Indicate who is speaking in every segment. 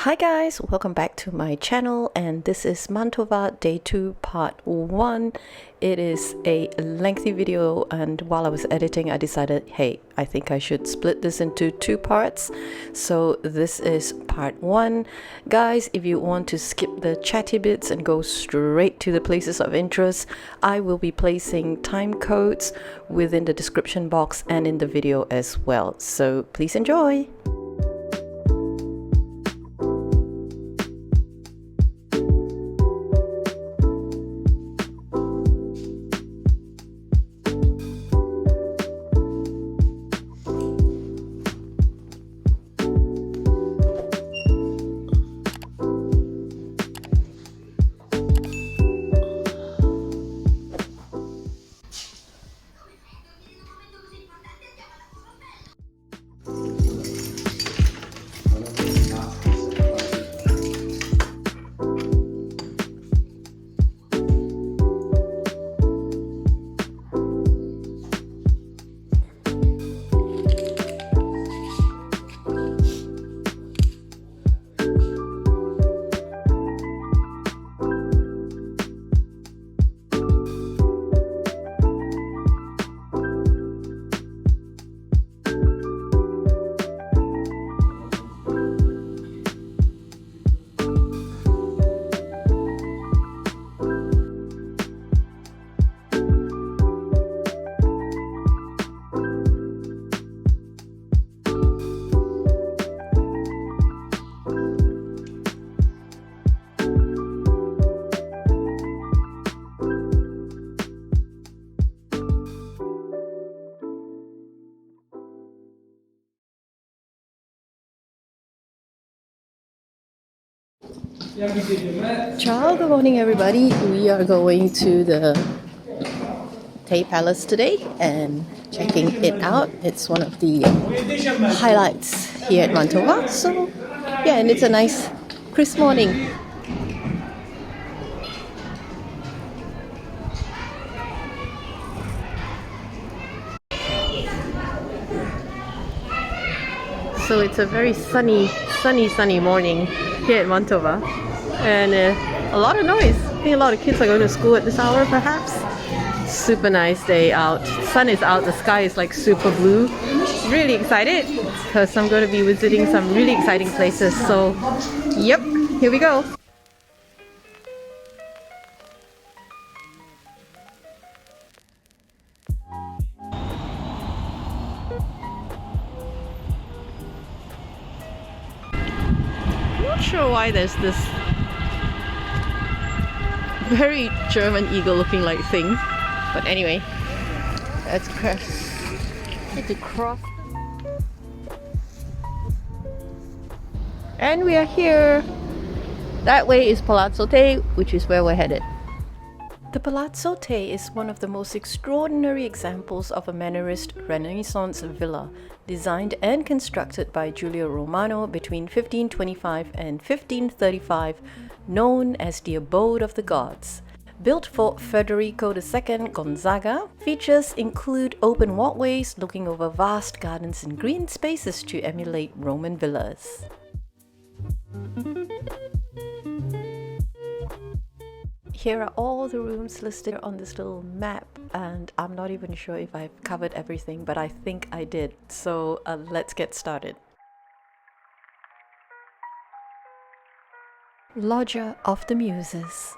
Speaker 1: Hi guys, welcome back to my channel, and this is Mantova Day 2 Part 1. It is a lengthy video, and while I was editing I decided, hey, I think I should split this into 2 parts. So this is Part 1. Guys, if you want to skip the chatty bits and go straight to the places of interest, I will be placing time codes within the description box and in the video as well. So please enjoy! Ciao, good morning everybody. We are going to the Te Palace today and checking it out. It's one of the highlights here at Mantova. So yeah, and it's a nice crisp morning. So it's a very sunny morning here at Mantova, and a lot of noise. I think a lot of kids are going to school at this hour perhaps. Super nice day out. Sun is out, the sky is like super blue. Really excited because I'm going to be visiting some really exciting places. So yep, here we go. Not sure why there's this very German eagle looking like thing, but anyway, let's need to cross, and we are here. That way is Palazzo Te, which is where we're headed. The Palazzo Te is one of the most extraordinary examples of a Mannerist Renaissance villa, designed and constructed by Giulio Romano between 1525 and 1535, known as the abode of the gods. Built for Federico II Gonzaga, features include open walkways looking over vast gardens and green spaces to emulate Roman villas. Here are all the rooms listed on this little map, and I'm not even sure if I've covered everything, but I think I did. So let's get started. Loggia of the Muses.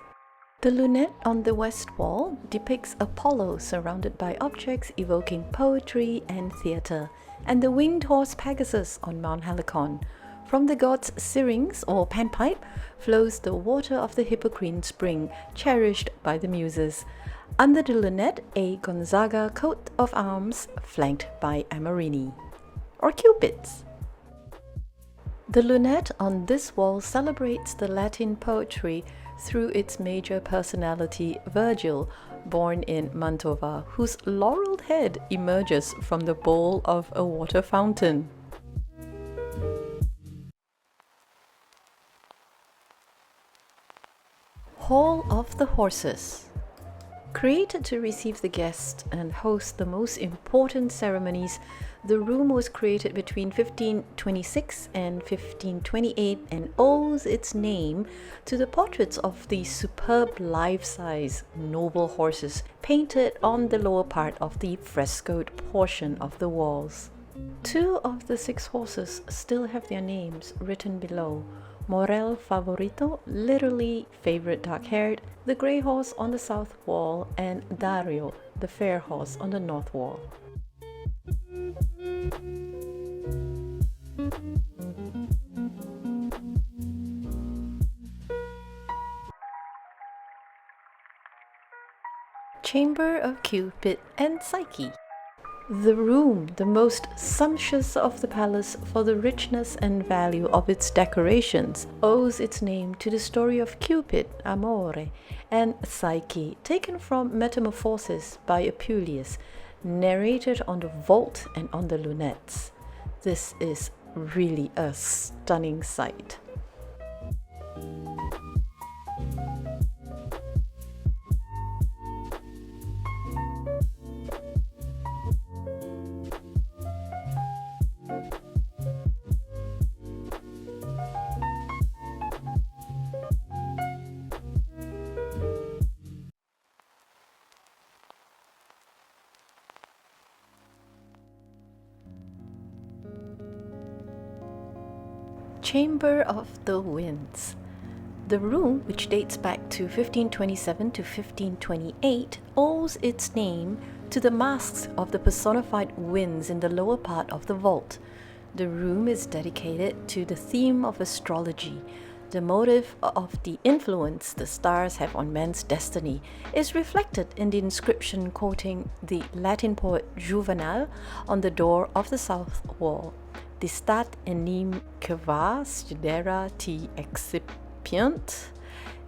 Speaker 1: The lunette on the west wall depicts Apollo surrounded by objects evoking poetry and theatre, and the winged horse Pegasus on Mount Helicon. From the god's syrinx or panpipe flows the water of the Hippocrene spring, cherished by the Muses. Under the lunette, a Gonzaga coat of arms flanked by Amorini, or Cupids. The lunette on this wall celebrates the Latin poetry through its major personality, Virgil, born in Mantova, whose laureled head emerges from the bowl of a water fountain. Hall of the Horses. Created to receive the guests and host the most important ceremonies, the room was created between 1526 and 1528 and owes its name to the portraits of the superb life-size noble horses painted on the lower part of the frescoed portion of the walls. 2 of the 6 horses still have their names written below. Morel Favorito, literally favorite dark-haired, the grey horse on the south wall, and Dario, the fair horse on the north wall. Chamber of Cupid and Psyche. The room, the most sumptuous of the palace for the richness and value of its decorations, owes its name to the story of Cupid, Amore, and Psyche, taken from Metamorphoses by Apuleius, narrated on the vault and on the lunettes. This is really a stunning sight. Chamber of the Winds. The room, which dates back to 1527 to 1528, owes its name to the masks of the personified winds in the lower part of the vault. The room is dedicated to the theme of astrology. The motive of the influence the stars have on man's destiny is reflected in the inscription quoting the Latin poet Juvenal on the door of the south wall. Distat enim quae studera te excipiunt.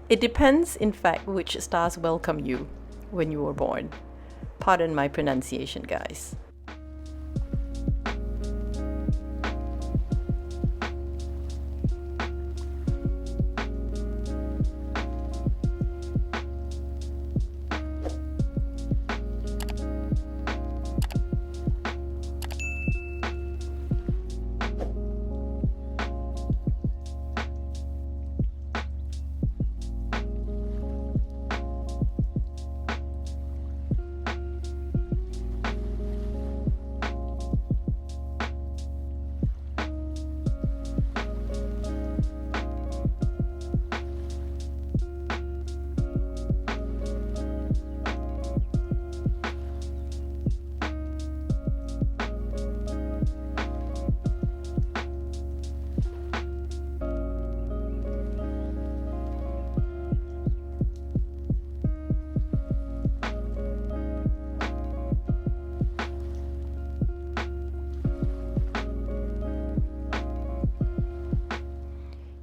Speaker 1: It depends, in fact, which stars welcome you when you were born. Pardon my pronunciation, guys.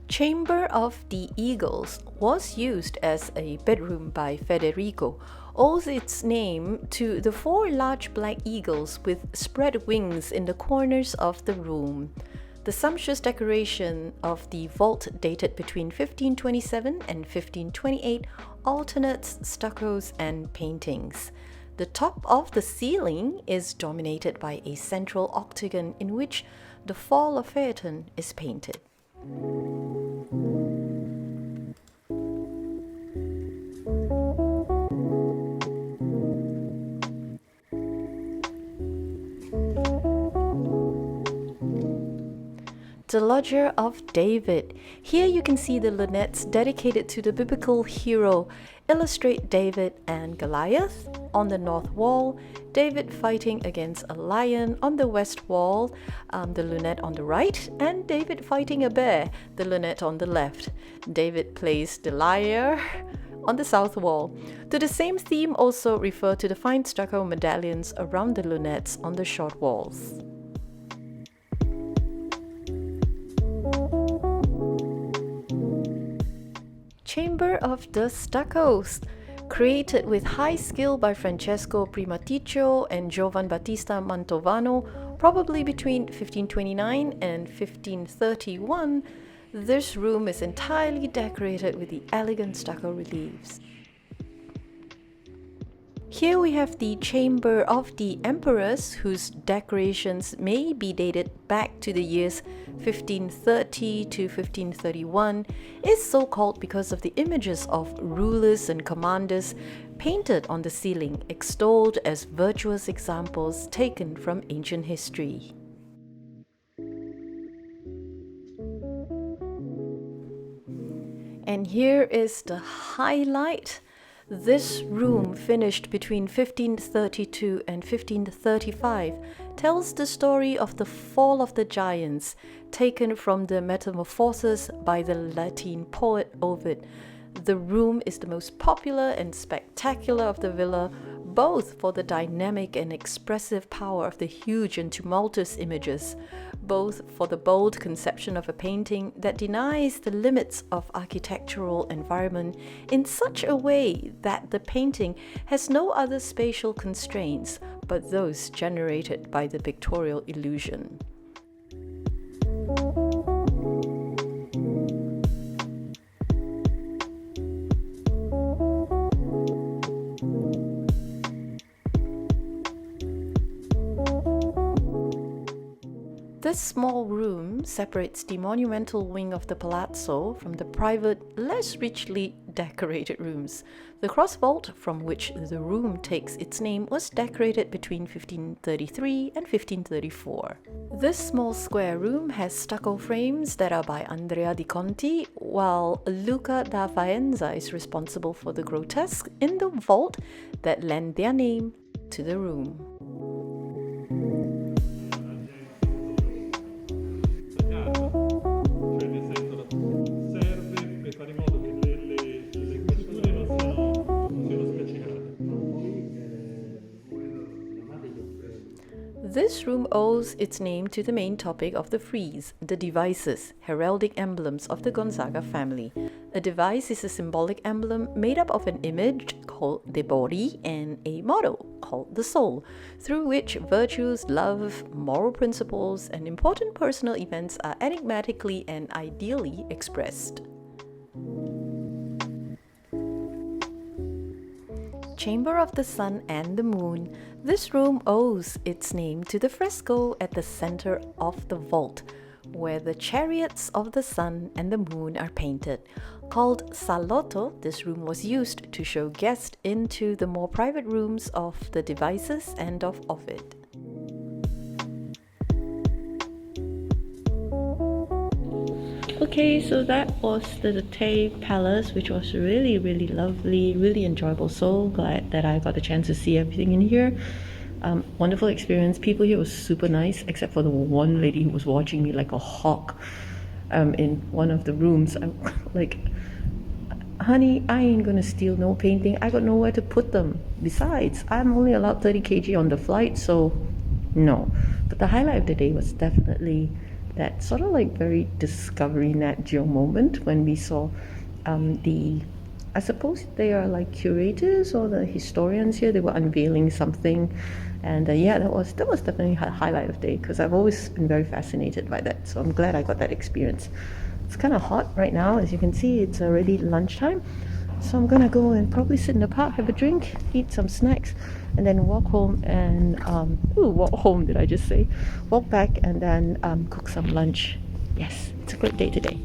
Speaker 1: Chamber of the Eagles was used as a bedroom by Federico, owes its name to the 4 large black eagles with spread wings in the corners of the room. The sumptuous decoration of the vault dated between 1527 and 1528 alternates stuccos and paintings. The top of the ceiling is dominated by a central octagon in which the fall of Phaeton is painted. The Lodger of David. Here you can see the lunettes dedicated to the biblical hero illustrate David and Goliath on the north wall, David fighting against a lion on the west wall, the lunette on the right, and David fighting a bear, the lunette on the left. David plays the lyre on the south wall. To the same theme also refer to the fine stucco medallions around the lunettes on the short walls. Chamber of the Stuccos, created with high skill by Francesco Primaticcio and Giovan Battista Mantovano, probably between 1529 and 1531, this room is entirely decorated with the elegant stucco reliefs. Here we have the chamber of the emperors, whose decorations may be dated back to the years 1530 to 1531, is so called because of the images of rulers and commanders painted on the ceiling, extolled as virtuous examples taken from ancient history. And here is the highlight. This room, finished between 1532 and 1535, tells the story of the fall of the giants, taken from the Metamorphoses by the Latin poet Ovid. The room is the most popular and spectacular of the villa, both for the dynamic and expressive power of the huge and tumultuous images, both for the bold conception of a painting that denies the limits of architectural environment in such a way that the painting has no other spatial constraints but those generated by the pictorial illusion. This small room separates the monumental wing of the palazzo from the private, less richly decorated rooms. The cross vault from which the room takes its name was decorated between 1533 and 1534. This small square room has stucco frames that are by Andrea di Conti, while Luca da Faenza is responsible for the grotesques in the vault that lend their name to the room. This room owes its name to the main topic of the frieze, the devices, heraldic emblems of the Gonzaga family. A device is a symbolic emblem made up of an image called the body and a motto called the soul, through which virtues, love, moral principles, and important personal events are enigmatically and ideally expressed. Chamber of the Sun and the Moon. This room owes its name to the fresco at the center of the vault, where the chariots of the sun and the moon are painted. Called salotto, this room was used to show guests into the more private rooms of the devices and of Ovid. Okay, so that was the Te Palace, which was really, really lovely, really enjoyable. So glad that I got the chance to see everything in here. Wonderful experience. People here were super nice, except for the one lady who was watching me like a hawk in one of the rooms. I'm like, honey, I ain't gonna steal no painting. I got nowhere to put them. Besides, I'm only allowed 30 kg on the flight, so no. But the highlight of the day was definitely that sort of like very Discovery Nat Geo moment when we saw I suppose they are like curators or the historians here. They were unveiling something, and yeah, that was definitely a highlight of the day, because I've always been very fascinated by that. So I'm glad I got that experience. It's kind of hot right now, as you can see. It's already lunchtime, so I'm gonna go and probably sit in the park, have a drink, eat some snacks, and then walk home and walk home, did I just say? Walk back and then cook some lunch. Yes, it's a great day today.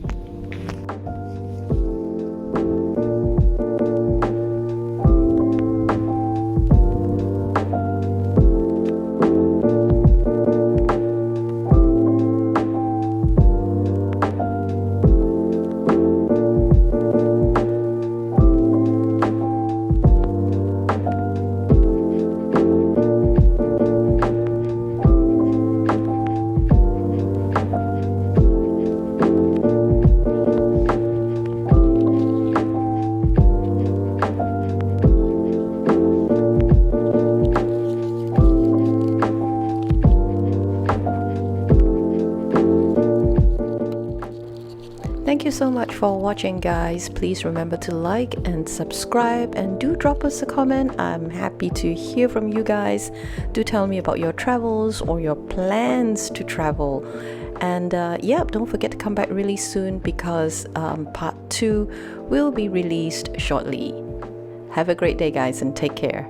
Speaker 1: Thank you so much for watching, guys. Please remember to like and subscribe, and do drop us a comment. I'm happy to hear from you guys. Do tell me about your travels or your plans to travel. And yeah, don't forget to come back really soon, because part 2 will be released shortly. Have a great day, guys, and take care.